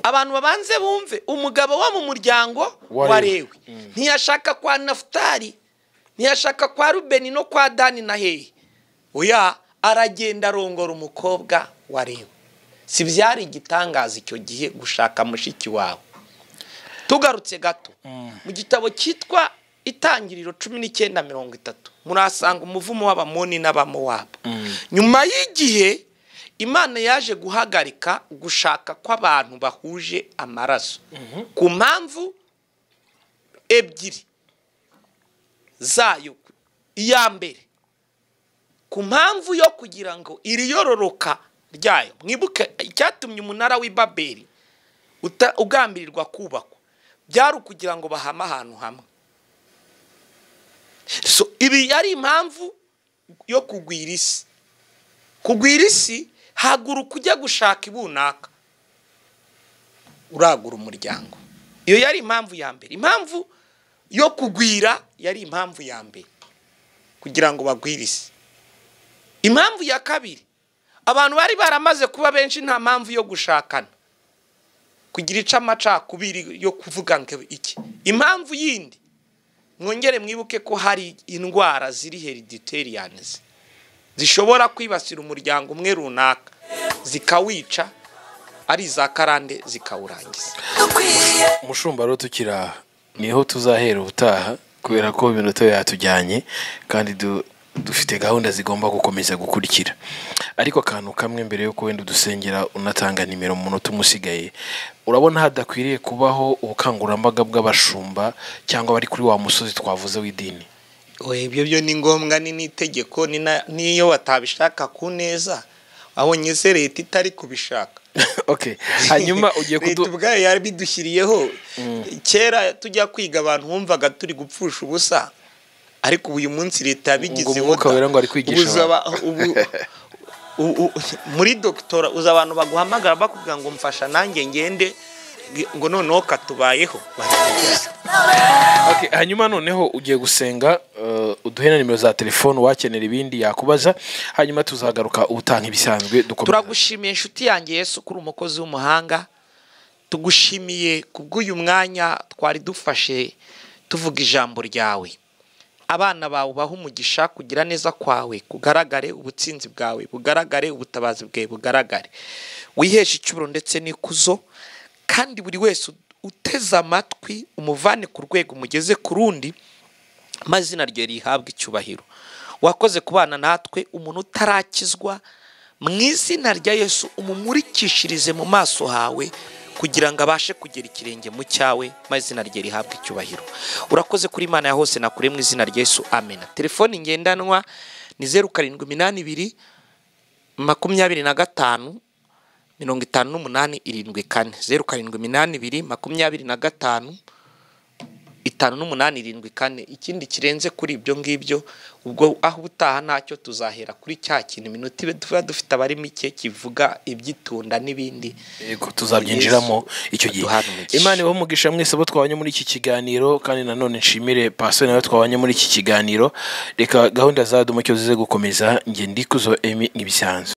Abantu babanze bumve, umugabo wo mu muryango wa Lewi ntiyashaka kwa Nafutali, ntiyashaka kwa Rubeni no kwa Dani na hehe. Oya, aragenda arongora umukobwa wa Lewi. Si byari igitangaza icyo gihe gushaka mushiki wawe. Tugarutse gato mu gitabo cyitwa Itangiriro 19:30 murasanga umuvumo w'Abamoni n'Abamowabu. Nyuma y'igihe Imana yaje guhagarika gushaka kw'abantu bahuje amaraso ku mpamvu ebyiri zayo. Iya mbere, ku mpamvu yo kugira ngo iriyororoka ryayo. Mwibuke icyatumye umunara w'i Babeli ugambirirwa kubakwa, byari ukugira ngo bahame ahantu hamwe. So ibi yari impamvu yo kugwira isi. Hagura kujya gushaka ibunaka uragura umuryango. Iyo yari impamvu ya mbere. Impamvu yo kugwira yari impamvu ya mbere kugira ngo bagwire isi. Impamvu ya kabiri, abantu bari baramaze kuba benshi, nta mpamvu yo gushakana kugira icamacakubiri yo kuvuga ngo iki. Impamvu yindi, mwongere mwibuke ko hari indwara ziri hereditarians zishobora kwibasira umuryango umwe runaka zikawica, ari za karande zikawurangiza. Mushumba rero tukira niho tuzahera ubutaha kubera ko iminota yatujyanye kandi dufite gahunda zigomba gukomeza gukurikira. Ariko akantu kamwe mbere yo wenda dusengera unatanga nimero mu munota umusigaye, urabona hadakwiriye kubaho ubukangurambaga bw'abashumba cyangwa bari kuri wa musozi twavuze w'idini? Ibyo byo ni ngombwa, ni n'itegeko, niyo watabishaka ku neza abonye se leta itari kubishaka. Okay, hanyuma ugiye ubwayo yari bidushyiriyeho. Kera tujya kwiga abantu bumvaga turi gupfusha ubusa, ariko uyu munsi leta yabigize umwuka wera ngo ari kwigisha muri doktora uza abantu baguhamagara bakubwira ngo mfasha nanjye ngende ngo noneho katubayeho. Okay, hanyuma noneho ugiye gusenga, uduhe na nimero za telefone wakenera ibindi yakubaza, hanyuma tuzagaruka ubutanga ibisanzwe dukomeza. Turagushimiye inshuti yanjye Yesu kuri umukozi w'umuhanga. Tugushimiye kubw'uyu mwanya twari dufashe tuvuga ijambo ryawe. Abana bawe baha umugisha, kugira neza kwawe kugaragare, ubutsinzi bwawe bugaragare, ubutabazi bwawe bugaragare. Wihesha icyuburo ndetse n'ikuzo, kandi buri wese uteze amatwi umuvane ku rwego umugeze ku rundi, mazina rye rihabwa icyubahiro. Wakoze kubana natwe, umuntu utarakizwa mu izina rya Yesu umumurikishirize mu maso hawe kugira ngo abashe kugera ikirenge mu cyawe, mazina rye rihabwa icyubahiro. Urakoze kuri Imana ya hose na kure mu izina rya Yesu, amen. Telefoni ngendanwa ni 0782 25 58 74 0782 25 58 ikindi kirenze kuri ibyo ngibyo ubwo aho ubutaha ntacyo tuzahera kuri cya kintu iminota ibe tuba dufite abari mike kivuga ibyitunda n'ibindi. Yego tuzabyinjiramo icyo gihe. Imana ibahe umugisha mwese abo twabanye muri iki kiganiro, kandi nanone nshimire pastor nawe twabanye muri iki kiganiro. Reka gahunda za Dumucyo zize gukomeza. Nge ndikuzo Emi nk'ibisanzwe.